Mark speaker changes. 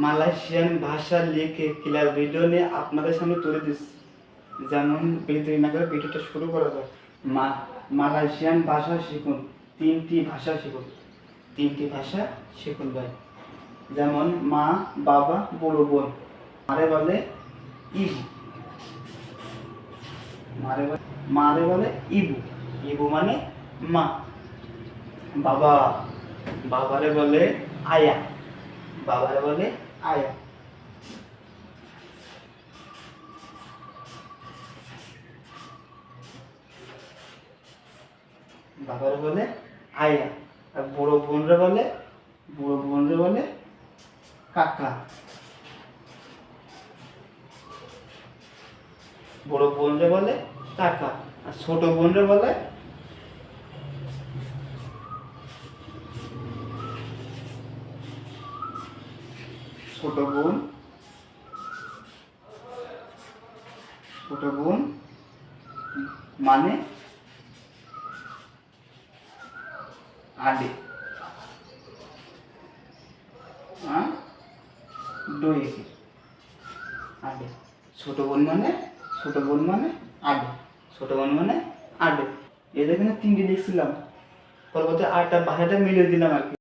Speaker 1: Malaysian ভাষা লিখে class video নিয়ে আপনাদের সামনে তুলে দিচ্ছি। যেমন দেরি না করে ভিডিওটা শুরু করা যায়। মালয়েশিয়ান ভাষা শিখুন, 3টি ভাষা শিখুন, 3টি ভাষা শিখুন ভাই। যেমন মা, বাবা, বড় বোন। মারে বলে ইবু, মারে বলে ইবু, ইবু মানে মা। বাবা, বাবারে বলে আয়া, বাবারে বলে আয়া। বাবারে বলে আয়া। আর বড় বোনরে বলে কাকা। বড় বোনরে বলে কাকা। আর ছোট বোনরে বলে ছোট বোন। ছোট বোন মানে আডে, ডয়েকে আডে। ছোট বোন মানে আডে, ছোট বোন মানে আডে। এদের এখানে 3টি লিখছিলাম, পরবর্তী আটটা ভাষাটা মিলিয়ে দিলাম আর কি।